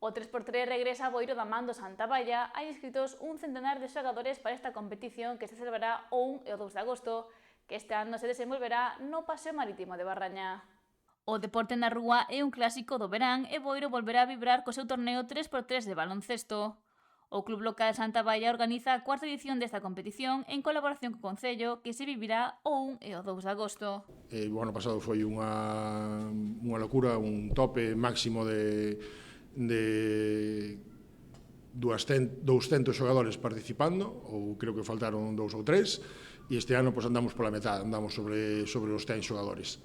O 3x3 regresa a Boiro da man do Santa Baia. Hai inscritos un centenar de xogadores para esta competición que se celebrará o 1 e o 2 de agosto, que este ano se desenvolverá no Paseo Marítimo de Barraña. O deporte na rúa é un clásico do verán e Boiro volverá a vibrar co seu torneo 3x3 de baloncesto. O club local Santa Baia organiza a cuarta edición desta competición en colaboración co Concello, que se vivirá o 1 e o 2 de agosto. O ano pasado foi unha locura, un tope máximo de 200 xogadores participando, ou creo que faltaron 2 ou 3, e este ano andamos pola metade, andamos sobre os 100 xogadores.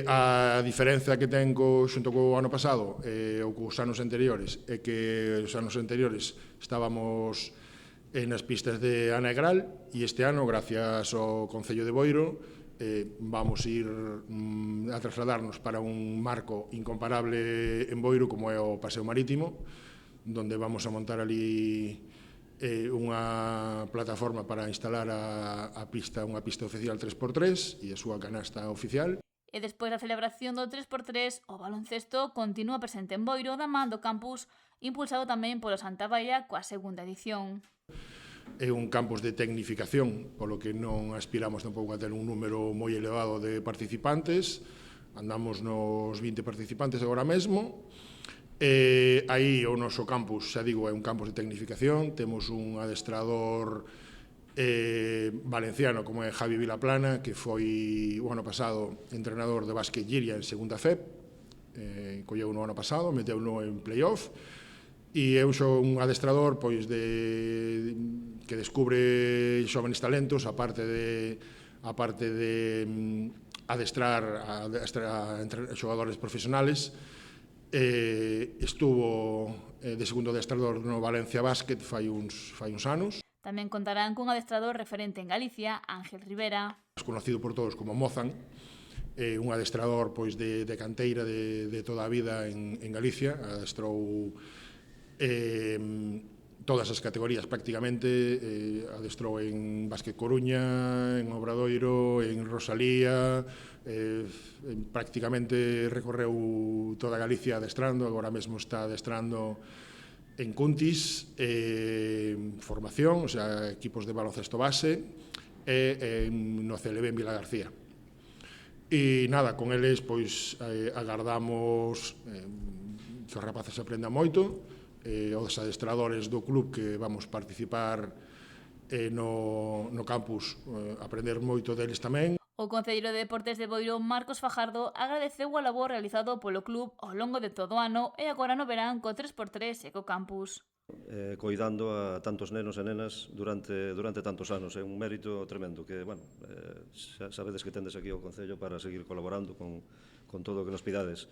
A diferenza que ten xunto co ano pasado ou cos anos anteriores é que os anos anteriores estábamos nas pistas de Anegral e este ano, gracias ao Concello de Boiro, vamos ir a trasladarnos para un marco incomparable en Boiro como é o Paseo Marítimo, donde vamos a montar ali unha plataforma para instalar unha pista oficial 3x3 e a súa canasta oficial. E despois da celebración do 3x3, o baloncesto continúa presente en Boiro da man do campus, impulsado tamén polo Santa Baia coa segunda edición. É un campus de tecnificación, polo que non aspiramos tampouco a ter un número moi elevado de participantes, andamos nos 20 participantes agora mesmo. Aí o noso campus, xa digo, é un campus de tecnificación, temos un adestrador valenciano como é Javi Vilaplana, que foi o ano pasado entrenador de básquet Giria en segunda FEP, colleu no ano pasado, meteu no en playoff, e eu sou un adestrador pois que descubre xóvenes talentos, aparte de adestrar a xogadores profesionales. Estuvo de segundo adestrador no Valencia Basket fai uns anos. Tamén contarán cun adestrador referente en Galicia, Ángel Rivera. Conocido por todos como Mozan, un adestrador pois de canteira de toda a vida en Galicia, adestrou todas as categorías prácticamente, adestrou en Básquet Coruña, en Obradoiro, en Rosalía, prácticamente recorreu toda Galicia adestrando, agora mesmo está adestrando en Cuntis, formación, o sea, equipos de baloncesto base, e no CLB en Vilagarcía. E nada, con eles pois agardamos que os rapaces aprendan moito, os adestradores do club que vamos participar no campus aprender moito deles tamén. O concelleiro de Deportes de Boiro, Marcos Fajardo, agradeceu o labor realizado polo club ao longo de todo o ano e agora no verán co 3x3 e co campus. Coidando a tantos nenos e nenas durante tantos anos. É un mérito tremendo que, bueno, xa sabedes que tendes aquí ao Concello para seguir colaborando con todo o que nos pidades.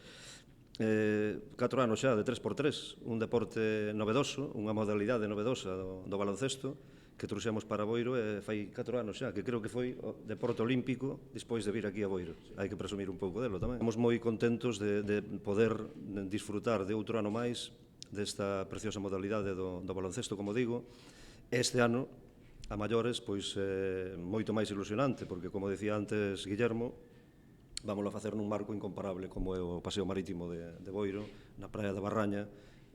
4 anos xa de 3x3, un deporte novedoso, unha modalidade novedosa do baloncesto que trouxemos para Boiro e fai 4 anos xa, que creo que foi o deporte olímpico despois de vir aquí a Boiro. Hai que presumir un pouco delo tamén. Estamos moi contentos de poder disfrutar de outro ano máis desta preciosa modalidade do baloncesto, como digo. Este ano, a maiores, pois moito máis ilusionante, porque, como decía antes Guillermo, vámoslo a facer nun marco incomparable como é o Paseo Marítimo de Boiro, na praia de Barraña,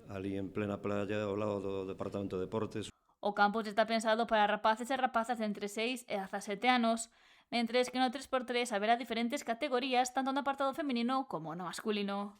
ali en plena playa, ao lado do Departamento de Deportes. O campus está pensado para rapaces e rapazas de entre 6 e 17 anos, mentres que no 3x3 haberá diferentes categorías tanto no apartado feminino como no masculino.